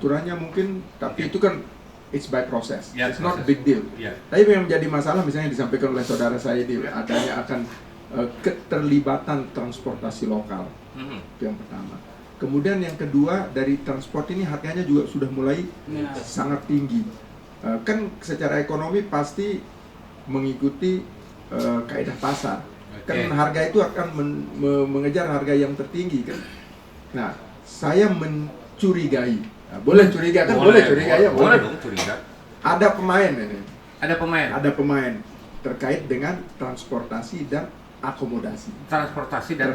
aturannya mungkin, tapi itu kan it's by process, it's not proses. big deal. Yeah. Tapi yang menjadi masalah misalnya disampaikan oleh saudara saya di adanya akan keterlibatan transportasi lokal. Itu yang pertama. Kemudian yang kedua, dari transport ini harganya juga sudah mulai sangat tinggi. Kan secara ekonomi pasti mengikuti kaidah pasar. Kan harga itu akan mengejar harga yang tertinggi kan. Nah, saya mencurigai. Nah, boleh curiga kan? Boleh curiga ya. Boleh dong curiga. Ada pemain ini. Ada pemain Terkait dengan transportasi dan akomodasi. Transportasi dan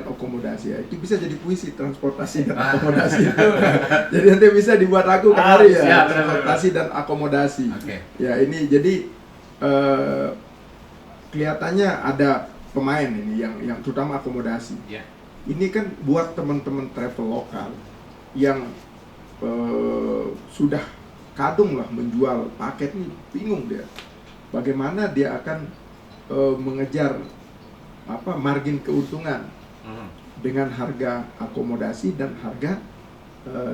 akomodasi Ya, itu bisa jadi puisi, transportasi dan akomodasi. Jadi nanti bisa dibuat lagu kan hari ya. Transportasi dan akomodasi. Ya, ini jadi kelihatannya ada pemain ini yang terutama akomodasi. Ini kan buat teman-teman travel lokal yang sudah kadung lah menjual paket ini, bingung dia bagaimana dia akan mengejar margin keuntungan dengan harga akomodasi dan harga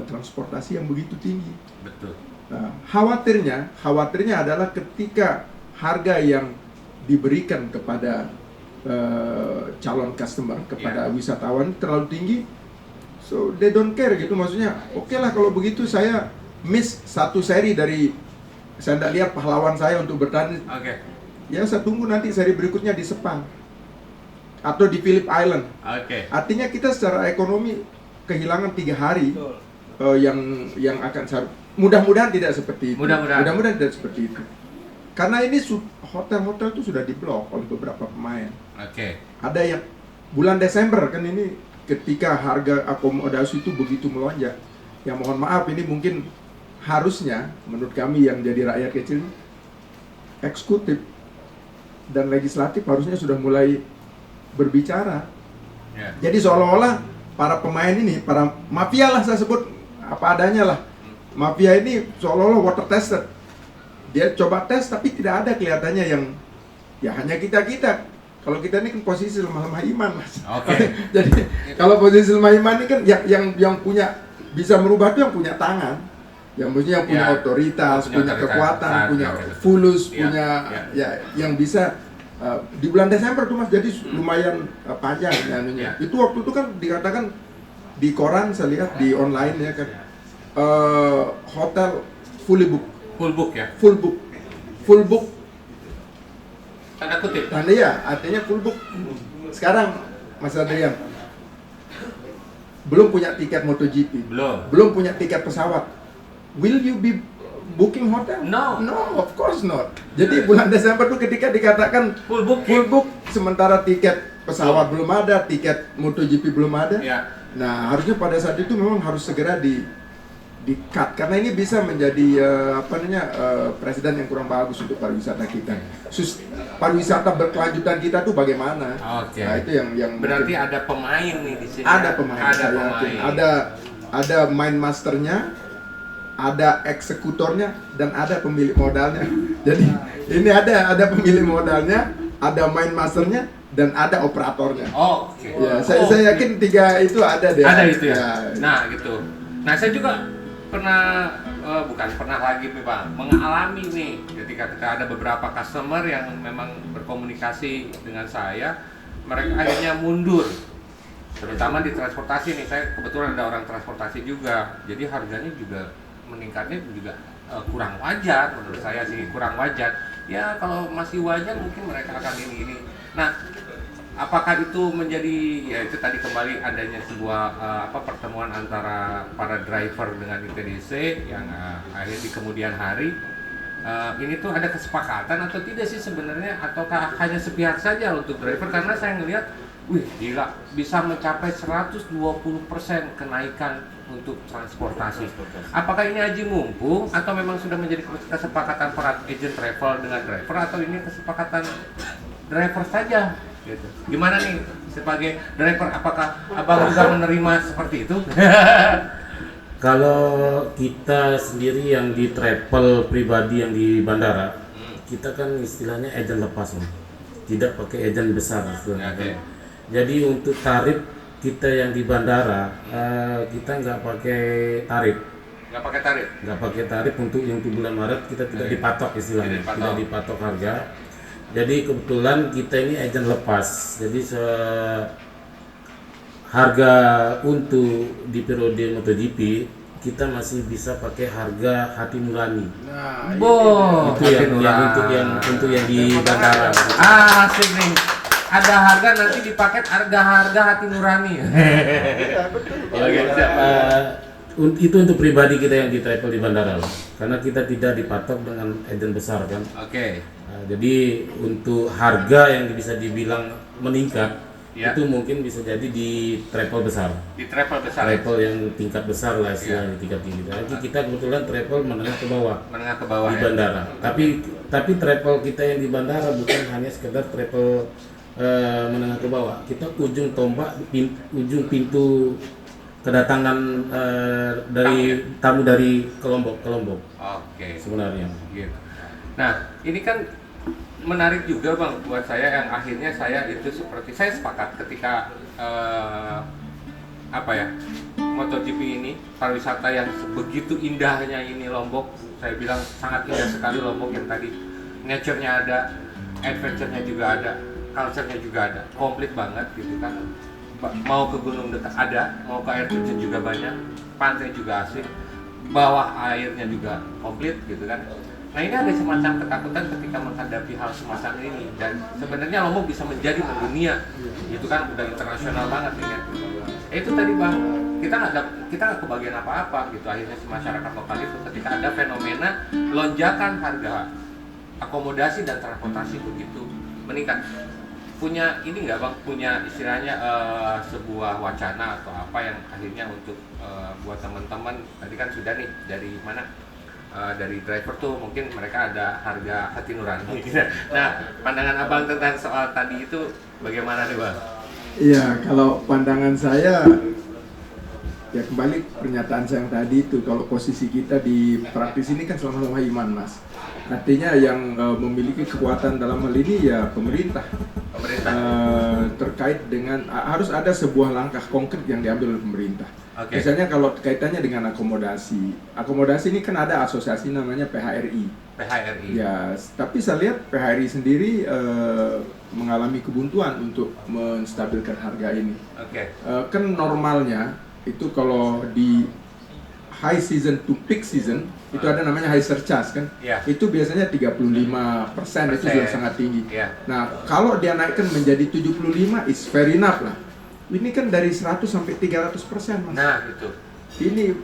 transportasi yang begitu tinggi. Betul. Nah, khawatirnya adalah ketika harga yang diberikan kepada calon customer, kepada wisatawan terlalu tinggi, so they don't care gitu, maksudnya oke lah kalau begitu saya miss satu seri dari, saya tidak lihat pahlawan saya untuk bertanding. Ya saya tunggu nanti seri berikutnya di Sepang atau di Phillip Island. Artinya kita secara ekonomi kehilangan 3 hari yang akan mudah-mudahan tidak seperti itu. Mudah-mudahan tidak seperti itu. Karena ini hotel-hotel itu sudah diblok oleh beberapa pemain. Ada yang bulan Desember kan ini ketika harga akomodasi itu begitu melonjak. Ya mohon maaf, ini mungkin harusnya menurut kami yang jadi rakyat kecil, eksekutif dan legislatif harusnya sudah mulai berbicara. Jadi seolah-olah para pemain ini, para mafia lah saya sebut apa adanya lah. Mafia ini seolah-olah water tested. Dia coba tes tapi tidak ada kelihatannya yang, ya hanya kita. Kalau kita ini kan posisi lemah iman, Mas. Jadi kalau posisi lemah iman ini kan yang punya bisa merubah itu yang punya tangan, yang maksudnya yang punya otoritas, punya kekuatan, punya fulus, punya yang bisa di bulan Desember tuh Mas, jadi lumayan panjang anunya. Itu waktu itu kan dikatakan di koran, saya lihat di online ya kan, hotel full book. Tanda kutip. Tanda ya, artinya full book. Sekarang Mas Adrian belum punya tiket MotoGP, belum punya tiket pesawat. Will you be booking hotel? No, of course not. Jadi bulan Desember tuh ketika dikatakan full book, sementara tiket pesawat belum ada, tiket MotoGP belum ada. Nah, harusnya pada saat itu memang harus segera di-cut, karena ini bisa menjadi presiden yang kurang bagus untuk pariwisata kita. Pariwisata berkelanjutan kita tuh bagaimana? Nah, itu yang berarti mungkin ada pemain nih di sini. Ada pemain. Ada main masternya, ada eksekutornya, dan ada pemilik modalnya. Jadi ini ada pemilik modalnya, ada main masternya, dan ada operatornya. Ya, saya yakin 3 itu ada deh. Ada itu ya. Nah gitu. Nah saya juga bukan pernah lagi nih Pak, mengalami nih ketika ada beberapa customer yang memang berkomunikasi dengan saya, mereka akhirnya mundur, terutama di transportasi nih. Saya kebetulan ada orang transportasi juga, jadi harganya juga meningkatnya juga kurang wajar, menurut saya sih kurang wajar. Ya kalau masih wajar mungkin mereka akan ini. Nah, apakah itu menjadi, ya itu tadi kembali adanya sebuah pertemuan antara para driver dengan ITDC yang akhirnya di kemudian hari ini tuh ada kesepakatan atau tidak sih sebenarnya, ataukah hanya sepihak saja untuk driver? Karena saya ngelihat, wih gila, bisa mencapai 120% kenaikan untuk transportasi. Apakah ini aji mumpung atau memang sudah menjadi kesepakatan para agent travel dengan driver, atau ini kesepakatan driver saja? Gitu. Gimana nih sebagai driver, apakah Abang juga menerima seperti itu? Kalau kita sendiri yang di travel pribadi yang di bandara, kita kan istilahnya agent lepas, tidak pakai agent besar. Jadi untuk tarif kita yang di bandara, kita nggak pakai tarif, Nggak pakai tarif. Nggak pakai tarif untuk yang di bulan Maret kita tidak dipatok istilahnya, tidak dipatok harga. Jadi kebetulan kita ini agen lepas, jadi harga untuk di periode MotoGP kita masih bisa pakai harga hati nurani. Nah, Boh, Itu yang untuk yang di bandara. Asik nih. Ada harga nanti dipaket harga hati nurani. Oke, siap. Itu untuk pribadi kita yang di travel di bandara, karena kita tidak dipatok dengan agen besar kan. Oke. Jadi untuk harga yang bisa dibilang meningkat, Ya. itu mungkin bisa jadi di travel besar. Di travel besar. Travel yang tingkat besar lah istilahnya, tingkat tinggi. Nanti kita kebetulan travel menengah ke bawah Menengah ke bawah di ya. bandara. Tapi travel kita yang di bandara bukan hanya sekedar travel menengah ke bawah. Kita ujung tombak, ujung pintu kedatangan dari tamu dari Lombok Oke. sebenarnya. Gitu. Nah, ini kan menarik juga Bang buat saya, yang akhirnya saya itu seperti saya sepakat ketika MotoGP ini pariwisata yang begitu indahnya ini Lombok, saya bilang sangat indah sekali Lombok, yang tadi nature-nya ada, adventure-nya juga ada, culture-nya juga ada, komplit banget gitu kan. Mau ke gunung dekat ada, mau ke air terjun juga banyak, pantai juga asik, bawah airnya juga komplit gitu kan. Nah, ini ada semacam ketakutan ketika menghadapi hal semacam ini, dan sebenarnya Lombok bisa menjadi mendunia, itu kan udah internasional banget nih kan. Itu tadi Bang, kita nggak kebagian apa-apa gitu akhirnya si masyarakat lokal itu ketika ada fenomena lonjakan harga akomodasi dan transportasi begitu meningkat. Punya ini nggak Bang, punya istilahnya sebuah wacana atau apa yang akhirnya untuk buat teman-teman tadi kan sudah nih dari mana? Dari driver tuh mungkin mereka ada harga hati nurani. Nah, pandangan Abang tentang soal tadi itu bagaimana nih Bang? Iya, kalau pandangan saya ya kembali pernyataan saya yang tadi itu, kalau posisi kita di praktis ini kan sama-sama iman Mas. Artinya yang memiliki kekuatan dalam hal ini ya pemerintah. Terkait dengan harus ada sebuah langkah konkret yang diambil oleh pemerintah. Okay. Misalnya kalau kaitannya dengan akomodasi ini kan ada asosiasi namanya PHRI. Ya, tapi saya lihat PHRI sendiri mengalami kebuntuan untuk menstabilkan harga ini. Oke. Kan normalnya itu kalau di high season to peak season itu ada namanya high surcharge kan. Yeah. Itu biasanya 35%, itu sudah sangat tinggi. Yeah. Nah, kalau dia naikkan menjadi 75 is fair enough lah. Ini kan dari 100 sampai 300%, Mas. Nah, itu. Ini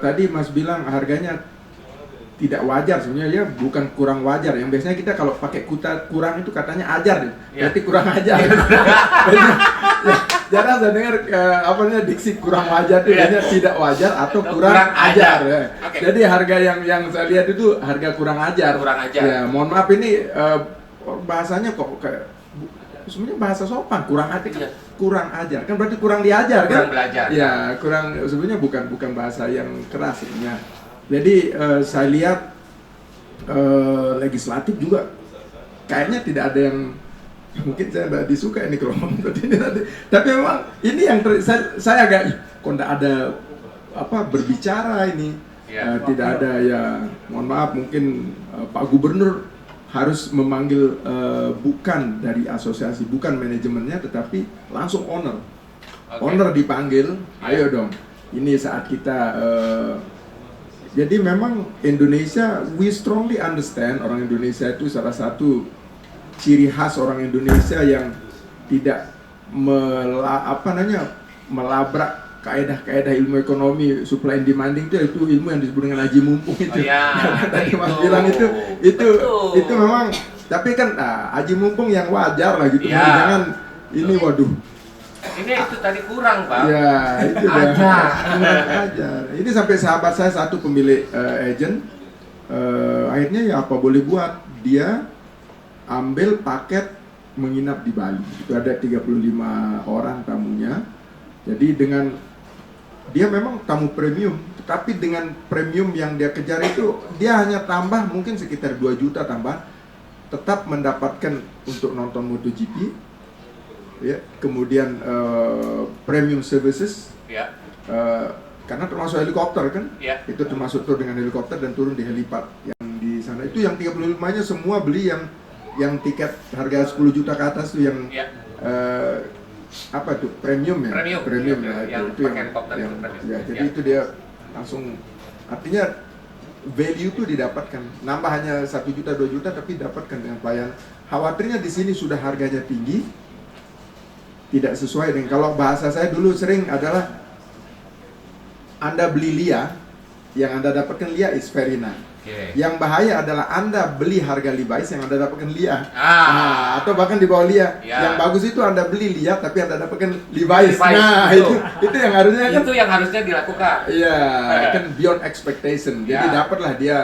tadi Mas bilang harganya tidak wajar, sebenarnya ya bukan kurang wajar. Yang biasanya kita kalau pakai kata kurang itu katanya ajar deh. Berarti kurang ajar. Jarang saya dengar diksi kurang wajar itu biasanya tidak wajar atau kurang ajar. Ya. Okay. Jadi harga yang saya lihat itu harga kurang ajar. Ya, mohon maaf ini bahasanya kok kayak sebenarnya bahasa sopan, kurang ajar kan berarti kurang diajar kan? Kurang belajar. Ya, sebenarnya bukan bahasa yang keras sebenarnya. Jadi saya lihat legislatif juga kayaknya tidak ada yang mungkin saya tidak disuka ini kalau ngomong seperti ini nanti. Tapi memang ini yang saya agak kok tidak ada berbicara ini. Ya. Tidak ada ya, mohon maaf mungkin Pak Gubernur harus memanggil bukan dari asosiasi, bukan manajemennya, tetapi langsung owner. Okay. Owner dipanggil, ayo dong. Ini saat kita. Jadi memang Indonesia, we strongly understand, orang Indonesia itu salah satu ciri khas orang Indonesia yang tidak melabrak kaedah-kaedah ilmu ekonomi supply and demanding itu ilmu yang disebut dengan haji mumpung itu. Oh, ya, Tadi Mas bilang itu memang, tapi kan haji mumpung yang wajar lah gitu. Ya. Jangan ini waduh. Ini itu tadi kurang Pak. Ya, itu ajar. Ini sampai sahabat saya satu pemilik agent akhirnya ya apa boleh buat, dia ambil paket menginap di Bali. Itu ada 35 orang tamunya. Jadi dengan dia memang tamu premium, tetapi dengan premium yang dia kejar itu dia hanya tambah mungkin sekitar 2 juta tambahan, tetap mendapatkan untuk nonton MotoGP, ya, kemudian premium services, Ya. karena termasuk helikopter kan, Iya. itu termasuk tur dengan helikopter dan turun di helipad yang di sana. Itu yang 35-nya semua beli yang tiket harga 10 juta ke atas tuh yang Iya. apa tuh premium ya? Premium, ya, yang itu pakai helikopter itu premium. ya, jadi Ya. itu dia langsung, artinya value itu didapatkan, nambah hanya 1 juta 2 juta tapi dapatkan dengan pelayanan. Khawatirnya di sini sudah harganya tinggi, tidak sesuai dengan, kalau bahasa saya dulu sering adalah Anda beli LIA, yang Anda dapatkan LIA is very nice. Oke. Yang bahaya adalah Anda beli harga Levi's yang Anda dapatkan LIA. Ah. Atau bahkan di bawah LIA. Ya. Yang bagus itu Anda beli LIA tapi Anda dapatkan Levi's. Levi's, Nah, betul. itu yang harusnya kan. Itu yang harusnya dilakukan. Iya, kan beyond expectation. Jadi Ya. dapatlah dia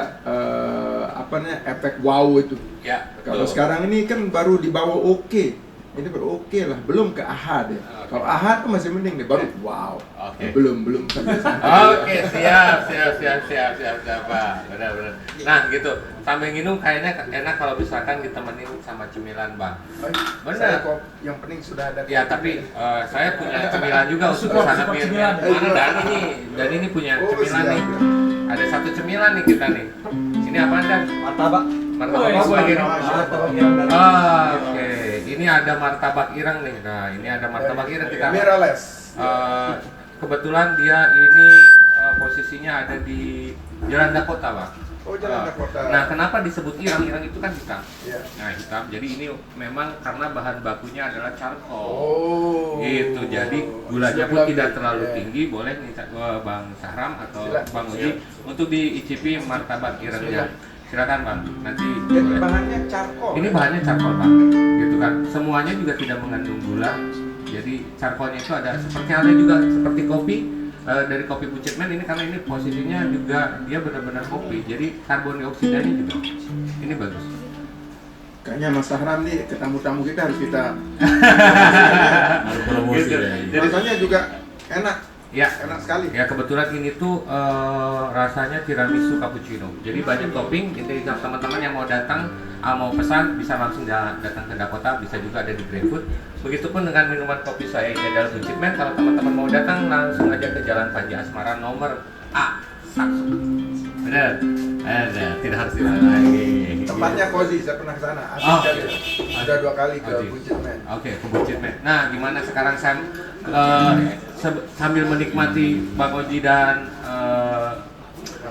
apa namanya efek wow itu. Ya. Kalau betul. sekarang ini kan baru di bawah oke. Ini baru oke lah, belum ke AHA deh. Oke. Kalau AHA tuh masih mending deh, baru wow. Oke. Belum sampai sana. Oke, siap, Pak. Benar. Nah, gitu. Sambil minum kayaknya enak kalau misalkan ditemenin sama cemilan, Bang. Benar. Benar. Kok yang penting sudah ada. Ya, tapi saya punya cemilan juga untuk Support kesana cemilan. Mana Dan ini punya cemilan siap. nih. Ada satu cemilan nih kita nih. Ini apa Dan? Martabak. Martabak apa lagi? Martabak yang dari Oke, ini ada martabak ireng nih. Nah, ini ada martabak ireng kita. Mirales. Kebetulan dia ini posisinya ada di Jalan Dakota, Bang. Oh, Jalan Dakota. Nah, kenapa disebut ireng? Ireng itu kan hitam. Iya. Nah, hitam. Jadi ini memang karena bahan bakunya adalah charcoal. Oh. Gitu. Jadi gulanya pun tidak terlalu tinggi. Boleh nih Bang Sahram atau Silakan. Bang Uji untuk diicipi martabak irengnya. Silakan, Bang. Nanti Jadi boleh. bahannya charcoal. Ini bahannya charcoal, Bang. Gitu kan. Semuanya juga tidak mengandung gula. Jadi charcoalnya itu ada seperti halnya juga seperti kopi. Dari kopi Bucetman ini karena ini posisinya juga dia benar-benar kopi. Jadi karbon dioksidannya juga. Ini bagus. Kayaknya Mas Sahram nih ke tamu-tamu kita harus kita. Harus promosi Gitu. ya. Jadi- Rasanya juga enak. Ya, Enak sekali. ya kebetulan ini tuh rasanya tiramisu cappuccino. Jadi banyak topping. Jadi teman-teman yang mau datang mau pesan bisa langsung datang ke Dakota, bisa juga ada di GrabFood. Begitupun dengan minuman kopi saya ini adalah Bucetman. Kalau teman-teman mau datang langsung aja ke Jalan Panji Asmara nomor A1. Benar. Ada, tidak harus diulang lagi. Tempatnya cozy, saya pernah ke sana. Asik Oh. sekali. Ada 2 kali ke Oke. Bucetman. Oke, ke Bucetman. Nah, gimana sekarang Sam sambil menikmati Bang Oji dan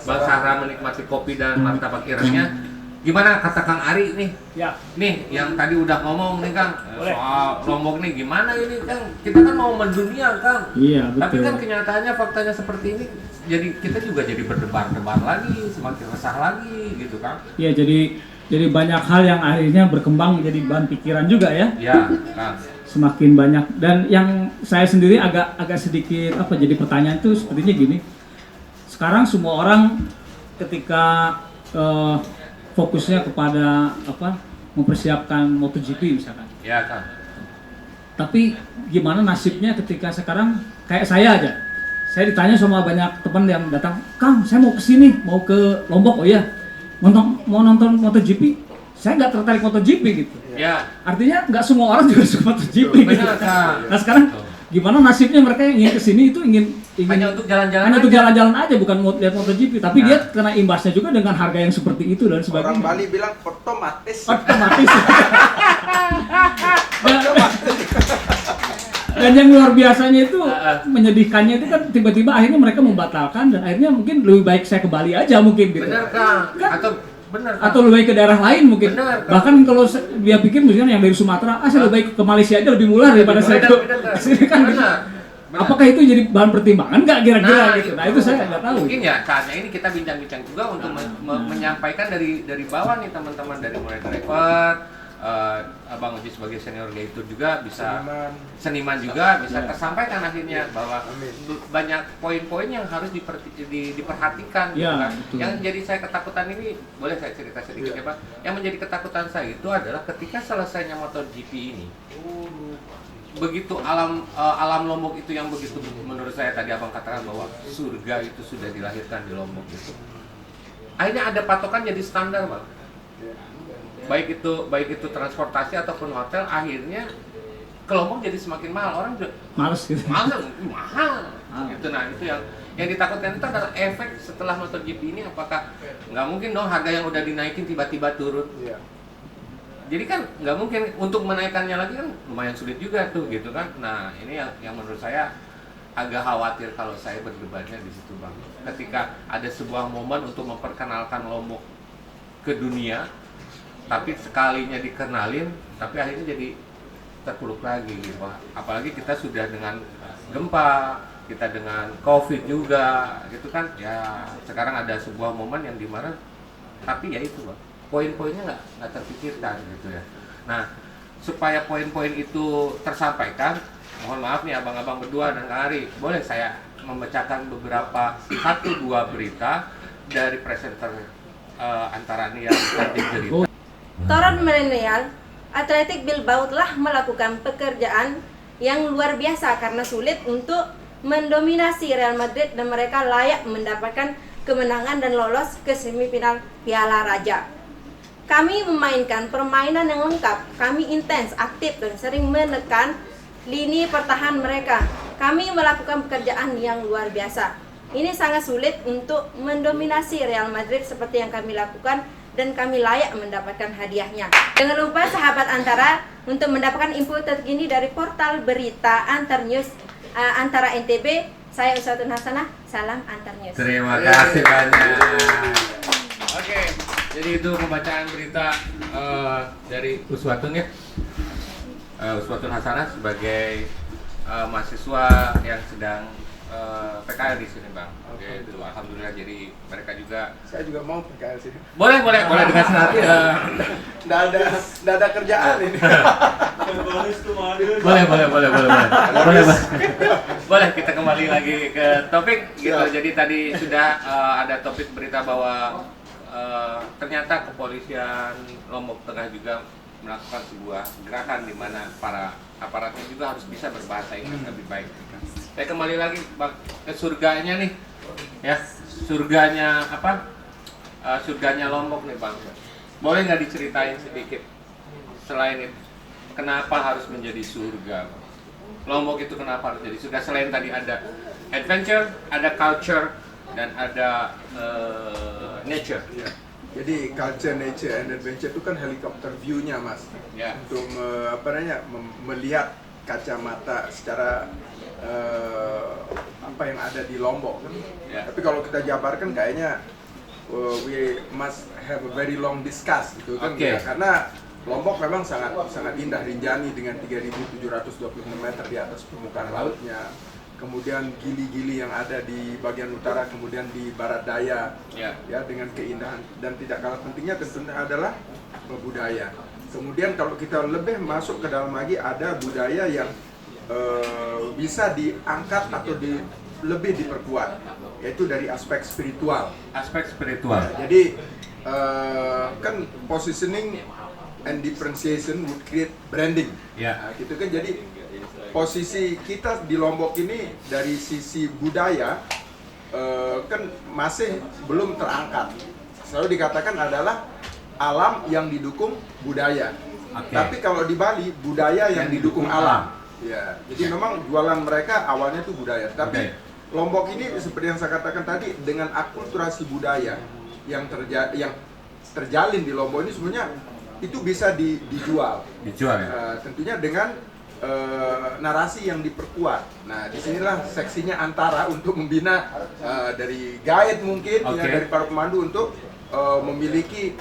Bang Sahra menikmati kopi dan martabak irengnya, gimana kata Kang Ari nih? Ya. Nih, yang tadi udah ngomong nih Kang Boleh. soal Lombok nih, gimana ini Kang? Kita kan mau mendunia Kang. Iya, Tapi betul. kan kenyataannya faktanya seperti ini, jadi kita juga jadi berdebar-debar lagi, semakin resah lagi gitu Kang. Iya, jadi banyak hal yang akhirnya berkembang jadi bahan pikiran juga ya. Ya, Kang. Semakin banyak, dan yang saya sendiri agak sedikit jadi pertanyaan itu sepertinya gini. Sekarang semua orang ketika fokusnya kepada mempersiapkan MotoGP misalkan. Ya, Kang. Tapi gimana nasibnya ketika sekarang kayak saya aja. Saya ditanya sama banyak teman yang datang, "Kang, saya mau kesini, mau ke Lombok." "Oh iya, mau nonton MotoGP." Saya nggak tertarik MotoGP gitu. Ya. Artinya nggak semua orang juga suka MotoGP gitu. Benar, Kang. Nah sekarang gimana nasibnya mereka yang ingin kesini itu ingin Hanya untuk jalan-jalan hanya untuk aja. jalan-jalan aja, bukan mau lihat MotoGP, tapi Nah. dia kena imbasnya juga dengan harga yang seperti itu dan sebagainya. Orang Bali bilang otomatis. Otomatis. Dan yang luar biasanya itu menyedihkannya itu kan tiba-tiba akhirnya mereka membatalkan dan akhirnya mungkin lebih baik saya ke Bali aja mungkin gitu. Benar, Kang. Atau lebih baik ke daerah lain mungkin. Benar. Bahkan kalau dia pikir misalnya yang dari Sumatera, saya lebih baik ke Malaysia aja lebih murah daripada saya ke sini kan. Benar. Apakah itu jadi bahan pertimbangan nggak kira-kira gitu? Nah itu saya nggak tahu. Mungkin ya saatnya ini kita bincang-bincang juga untuk menyampaikan dari bawah nih teman-teman, dari mulai driver, Abang Uji sebagai senior gator juga bisa seniman juga bisa tersampaikan akhirnya bahwa banyak poin-poin yang harus diperhatikan gitu Ya, kan. betul. Yang jadi saya ketakutan ini, boleh saya cerita sedikit ya Pak? Yang menjadi ketakutan saya itu adalah ketika selesainya MotoGP ini, begitu alam Lombok itu yang begitu, menurut saya tadi abang katakan bahwa surga itu sudah dilahirkan di Lombok itu. Akhirnya ada patokan jadi standar bang. Baik itu transportasi ataupun hotel, akhirnya ke Lombok jadi semakin mahal. Orang juga Males gitu. mahal. Itu yang ditakutkan itu adalah efek setelah MotoGP ini, apakah nggak mungkin dong harga yang udah dinaikin tiba-tiba turun. Iya. Jadi kan nggak mungkin, untuk menaikkannya lagi kan lumayan sulit juga tuh gitu kan. Nah ini yang menurut saya agak khawatir kalau saya berdebatnya di situ Bang. Ketika ada sebuah momen untuk memperkenalkan Lombok ke dunia, tapi sekalinya dikenalin, tapi akhirnya jadi terpuruk lagi gitu. Apalagi kita sudah dengan gempa, kita dengan COVID juga gitu kan. Ya sekarang ada sebuah momen yang dimana, tapi ya itu Bang, poin-poinnya nggak terpikirkan gitu ya. Nah supaya poin-poin itu tersampaikan, mohon maaf nih abang-abang berdua dan Kak Ari, boleh saya membacakan beberapa 1-2 berita dari presenter antara nih yang tadi cerita. Toron milenial, Athletic Bilbao telah melakukan pekerjaan yang luar biasa karena sulit untuk mendominasi Real Madrid dan mereka layak mendapatkan kemenangan dan lolos ke semifinal Piala Raja. Kami memainkan permainan yang lengkap, kami intens, aktif dan sering menekan lini pertahanan mereka. Kami melakukan pekerjaan yang luar biasa. Ini sangat sulit untuk mendominasi Real Madrid seperti yang kami lakukan dan kami layak mendapatkan hadiahnya. Jangan lupa sahabat Antara untuk mendapatkan info terkini dari portal berita Antar News Antara NTB. Saya Uswatun Hasanah, salam Antar News. Terima kasih banyak. Oke, jadi itu pembacaan berita dari Uswatun ya. Uswatun Hasanah sebagai mahasiswa yang sedang PKL di sini Bang. Oke, itu alhamdulillah, jadi mereka juga. Saya juga mau PKL sini. Boleh dengan senang hati. Nggak ada kerjaan ini. Boleh kita kembali lagi ke topik gitu. Jadi tadi sudah ada topik berita bahwa ternyata kepolisian Lombok Tengah juga melakukan sebuah gerakan di mana para aparatnya juga harus bisa berbahasa Inggris lebih baik. Saya kembali lagi Bang ke surganya nih, ya surganya apa? Surganya Lombok nih Bang. Boleh nggak diceritain sedikit selain itu, kenapa harus menjadi surga? Lombok itu kenapa harus jadi surga? Selain tadi ada adventure, ada culture, dan ada nature. Ya. Jadi culture, nature, and adventure itu kan helikopter view-nya Mas. Ya. Untuk melihat kacamata secara apa yang ada di Lombok kan. Ya. Tapi kalau kita jabarkan kayaknya we must have a very long discuss gitu kan. Oke. Ya, karena Lombok memang sangat indah, Rinjani dengan 3.726 meter di atas permukaan lautnya. Kemudian gili-gili yang ada di bagian utara, kemudian di barat daya, Ya. ya dengan keindahan, dan tidak kalah pentingnya tentunya adalah budaya. Kemudian kalau kita lebih masuk ke dalam lagi, ada budaya yang bisa diangkat atau lebih diperkuat, yaitu dari aspek spiritual. Aspek spiritual. Ya, jadi kan positioning and differentiation would create branding. Ya. Nah, gitu kan. Jadi posisi kita di Lombok ini dari sisi budaya kan masih belum terangkat. Selalu dikatakan adalah alam yang didukung budaya. Oke. Tapi kalau di Bali budaya yang didukung alam. Ya, jadi memang jualan mereka awalnya itu budaya. Tapi Lombok ini seperti yang saya katakan tadi, dengan akulturasi budaya yang terjalin di Lombok ini sebenarnya itu bisa dijual. Dijual ya. Tentunya dengan narasi yang diperkuat. Nah, disinilah seksinya Antara untuk membina dari guide mungkin, ya, dari para pemandu untuk memiliki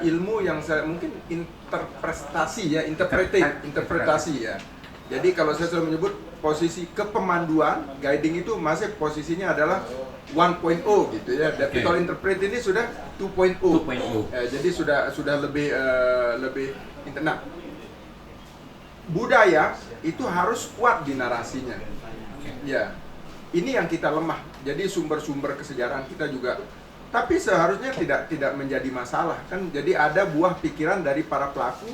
ilmu yang mungkin interpretasi ya. Jadi kalau saya selalu menyebut posisi kepemanduan, guiding itu masih posisinya adalah 1.0 gitu ya. Tapi kalau interpret ini sudah 2.0. Jadi sudah lebih internal. Budaya itu harus kuat di narasinya. Ya. Ini yang kita lemah. Jadi sumber-sumber kesejarahan kita juga. Tapi seharusnya tidak menjadi masalah kan. Jadi ada buah pikiran dari para pelaku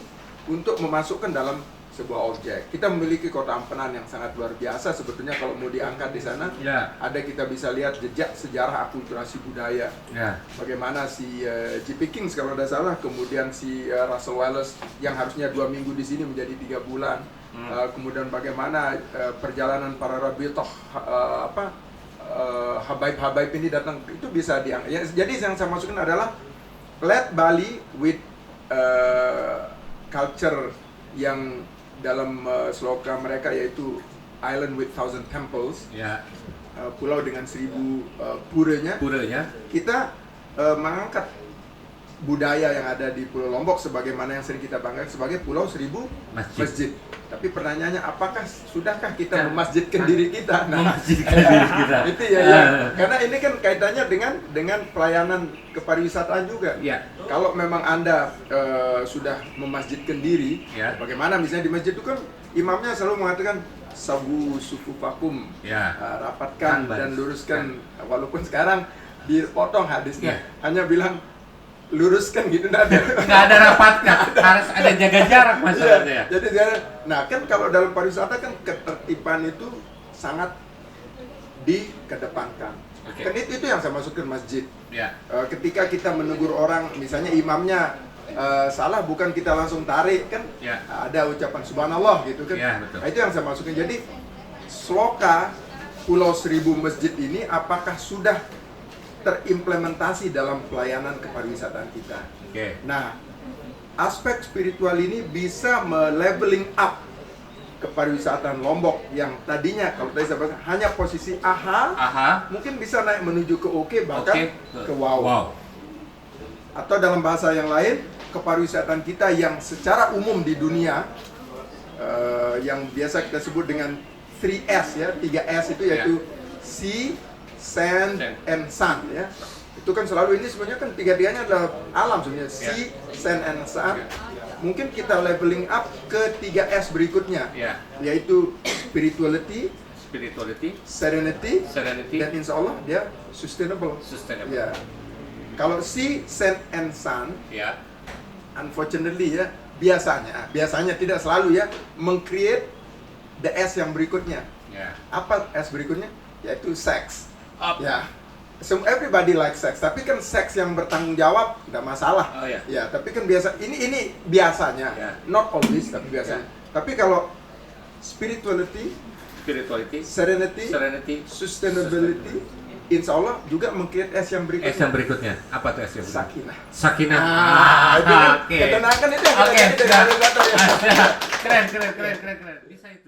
untuk memasukkan dalam sebuah objek. Kita memiliki kota Ampenan yang sangat luar biasa sebetulnya kalau mau diangkat di sana. Ya. Ada kita bisa lihat jejak sejarah akulturasi budaya. Ya. Bagaimana si J.P. Kings kalau tidak salah, kemudian si Russel Wallace yang harusnya 2 minggu di sini menjadi 3 bulan. Kemudian bagaimana perjalanan para Rabi Toh habaib-habaib ini datang, itu bisa diangkat. Ya, jadi yang saya masukkan adalah let Bali with culture yang dalam slogan mereka yaitu Island with 1000 Temples, Ya. pulau dengan 1000 puranya. Puranya. Kita mengangkat budaya yang ada di Pulau Lombok sebagaimana yang sering kita banggakan sebagai Pulau 1000 masjid. Tapi pertanyaannya, apakah sudahkah kita memasjidkan diri kita? Memasjidkan diri kita. Itu ya. Karena ini kan kaitannya dengan pelayanan kepariwisataan juga. Ya. Kalau memang Anda sudah memasjidkan diri, Ya. bagaimana misalnya di masjid itu kan imamnya selalu mengatakan sawu sufufakum, Ya. rapatkan Kan, dan Bas. luruskan. Walaupun sekarang dipotong hadisnya, Ya. hanya bilang luruskan gitu, nggak ada. Nggak ada rapatnya, harus ada jaga jarak masalahnya. Iya, jadi nah kan kalau dalam pariwisata kan ketertiban itu sangat dikedepankan. Oke. Kan itu yang saya maksudkan masjid. Ya. Ketika kita menegur orang, misalnya imamnya salah, bukan kita langsung tarik kan, Ya. ada ucapan subhanallah gitu kan. Ya, betul. Nah, itu yang saya maksudkan. Jadi sloka Pulau 1000 Masjid ini apakah sudah terimplementasi dalam pelayanan kepariwisataan kita? Oke. Nah, aspek spiritual ini bisa meleveling up kepariwisataan Lombok yang tadinya kalau tadi saya bilang hanya posisi AHA, Aha. mungkin bisa naik menuju ke OK, bahkan Oke. ke wow. Wow. Atau dalam bahasa yang lain, kepariwisataan kita yang secara umum di dunia yang biasa kita sebut dengan 3S ya, 3S itu yaitu Sea, Sand, and Sun ya. Itu kan selalu ini sebenarnya kan tiga-tiganya adalah alam sebenarnya, Sea, Sand, and Sun. Mungkin kita leveling up ke 3S berikutnya, Ya. yaitu spirituality, Spirituality, serenity, serenity, dan insya Allah dia sustainable. sustainable. Ya. Kalau Sea, Sand, and Sun, Ya. unfortunately ya, biasanya tidak selalu ya, meng-create the S yang berikutnya. Ya. Apa S berikutnya? Yaitu sex. Up. Ya. So everybody like sex, tapi kan seks yang bertanggung jawab tidak masalah. Oh, ya. Ya, tapi kan ini biasanya, Ya. not always tapi biasanya. Tapi kalau spirituality, Spirituality, serenity, serenity, sustainability, insya Allah juga meng-create S yang berikutnya. S yang berikutnya. Apa tuh S yang berikutnya? Sakinah. Sakinah. Itu kan Oke. ketenangan itu yang kita Oke. cari dari Aristotle ya. Keren. Bisa itu.